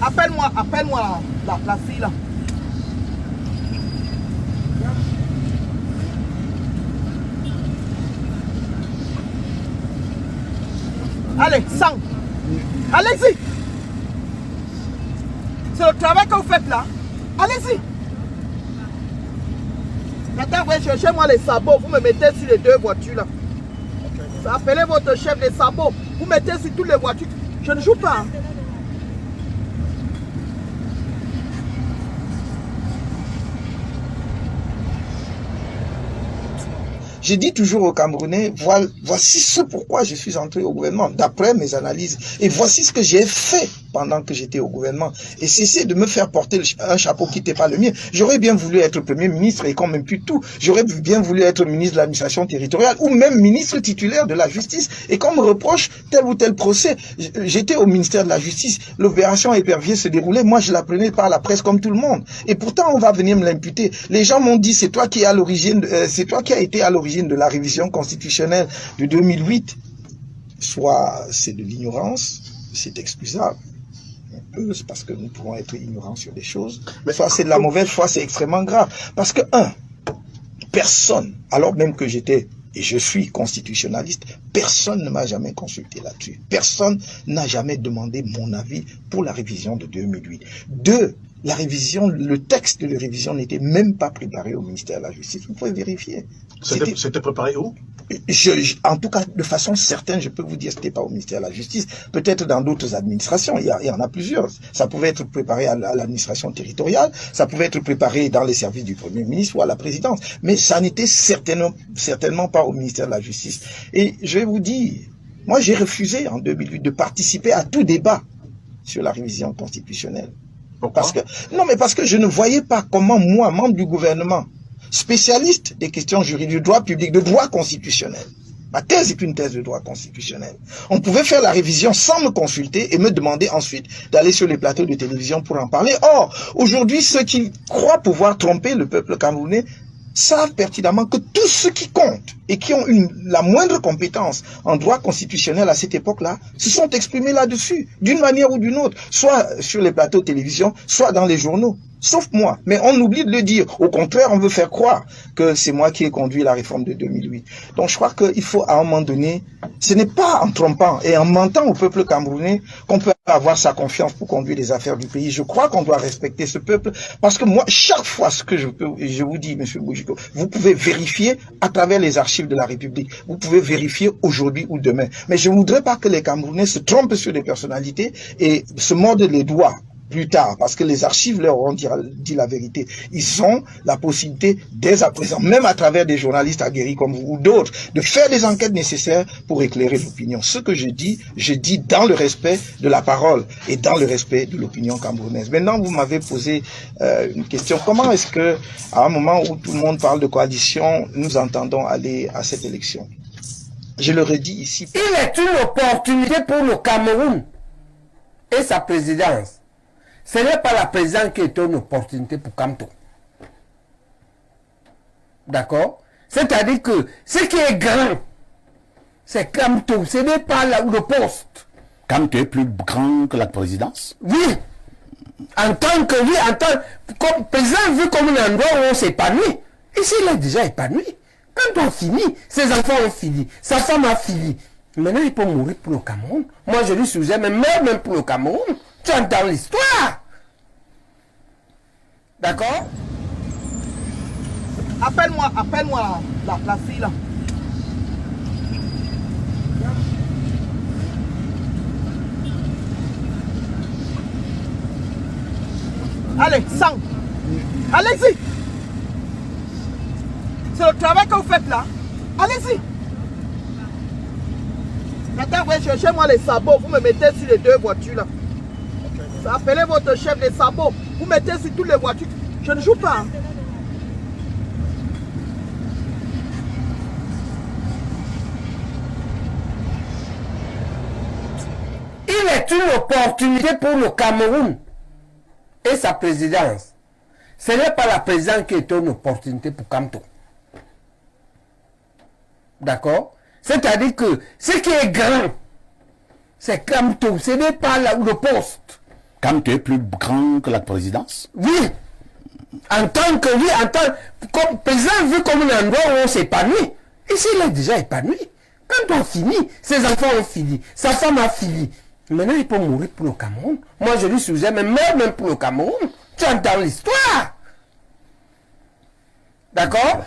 Appelle-moi la fille là. Allez, sang. Allez-y. C'est le travail que vous faites là. Allez-y. Maintenant, vous cherchez-moi les sabots. Vous me mettez sur les deux voitures là. Appelez votre chef des sabots. Vous mettez sur toutes les voitures. Je ne joue pas. Hein. Je dis toujours aux Camerounais, voici ce pourquoi je suis entré au gouvernement, d'après mes analyses. Et voici ce que j'ai fait pendant que j'étais au gouvernement. Et cessez de me faire porter un chapeau qui n'était pas le mien. J'aurais bien voulu être Premier ministre et quand même plus tout. J'aurais bien voulu être ministre de l'administration territoriale ou même ministre titulaire de la justice. Et qu'on me reproche tel ou tel procès. J'étais au ministère de la justice. L'opération Épervier se déroulait. Moi, je l'apprenais par la presse comme tout le monde. Et pourtant, on va venir me l'imputer. Les gens m'ont dit, c'est toi qui es à l'origine, c'est toi qui as été à l'origine de la révision constitutionnelle de 2008. Soit c'est de l'ignorance, c'est excusable. C'est parce que nous pouvons être ignorants sur des choses. Mais soit c'est de la mauvaise foi, c'est extrêmement grave. Parce que, personne, alors même que j'étais et je suis constitutionnaliste, personne ne m'a jamais consulté là-dessus. Personne n'a jamais demandé mon avis pour la révision de 2008. Deux, la révision, le texte de la révision n'était même pas préparé au ministère de la Justice. Vous pouvez vérifier. C'était préparé où? En tout cas, de façon certaine, je peux vous dire que ce n'était pas au ministère de la Justice. Peut-être dans d'autres administrations, il y en a plusieurs. Ça pouvait être préparé à l'administration territoriale, ça pouvait être préparé dans les services du Premier ministre ou à la présidence. Mais ça n'était certainement pas au ministère de la Justice. Et je vais vous dire, moi j'ai refusé en 2008 de participer à tout débat sur la révision constitutionnelle. Pourquoi? Parce que je ne voyais pas comment moi, membre du gouvernement, spécialiste des questions juridiques, du droit public, de droit constitutionnel. Ma thèse est une thèse de droit constitutionnel. On pouvait faire la révision sans me consulter et me demander ensuite d'aller sur les plateaux de télévision pour en parler. Or, aujourd'hui, ceux qui croient pouvoir tromper le peuple camerounais savent pertinemment que tous ceux qui comptent et qui ont la moindre compétence en droit constitutionnel à cette époque-là se sont exprimés là-dessus, d'une manière ou d'une autre, soit sur les plateaux de télévision, soit dans les journaux. Sauf moi. Mais on oublie de le dire. Au contraire, on veut faire croire que c'est moi qui ai conduit la réforme de 2008. Donc je crois qu'il faut à un moment donné, ce n'est pas en trompant et en mentant au peuple camerounais qu'on peut avoir sa confiance pour conduire les affaires du pays. Je crois qu'on doit respecter ce peuple parce que moi, chaque fois ce que je peux, et je vous dis, Monsieur Boujiko, vous pouvez vérifier à travers les archives de la République. Vous pouvez vérifier aujourd'hui ou demain. Mais je ne voudrais pas que les Camerounais se trompent sur des personnalités et se mordent les doigts plus tard, parce que les archives leur ont dit la vérité. Ils ont la possibilité, dès à présent, même à travers des journalistes aguerris comme vous ou d'autres, de faire les enquêtes nécessaires pour éclairer l'opinion. Ce que je dis dans le respect de la parole et dans le respect de l'opinion camerounaise. Maintenant, vous m'avez posé une question. Comment est-ce que, à un moment où tout le monde parle de coalition, nous entendons aller à cette élection? Je le redis ici. Il est une opportunité pour le Cameroun et sa présidence. Ce n'est pas la présidence qui est une opportunité pour Kamto. D'accord? C'est-à-dire que ce qui est grand, c'est Kamto. Ce n'est pas le poste. Kamto est plus grand que la présidence? Oui. En tant que comme président, vu comme un endroit où on s'épanouit. Ici, il est déjà épanoui. Quand on finit, ses enfants ont fini, sa femme a fini. Maintenant, il peut mourir pour le Cameroun. Moi, je lui suggère, mais même pour le Cameroun. Tu entends l'histoire. D'accord? Appelle-moi la fille là. Allez, sang. Allez-y. C'est le travail que vous faites là. Allez-y. Maintenant, vous cherchez-moi les sabots. Vous me mettez sur les deux voitures là. Appelez votre chef des sabots. Vous mettez sur toutes les voitures. Je ne joue pas. Hein. Il est une opportunité pour le Cameroun et sa présidence. Ce n'est pas la présidence qui est une opportunité pour Kamto. D'accord? C'est-à-dire que ce qui est grand, c'est Kamto. Ce n'est pas le poste. Quand tu es plus grand que la présidence? Oui. En tant que, oui, comme président vu comme un endroit où on s'épanouit. Ici, il est déjà épanoui. Quand on finit, ses enfants ont fini, sa femme a fini. Maintenant, il peut mourir pour le Cameroun. Moi, je lui suggère, mais même pour le Cameroun. Tu entends l'histoire. D'accord?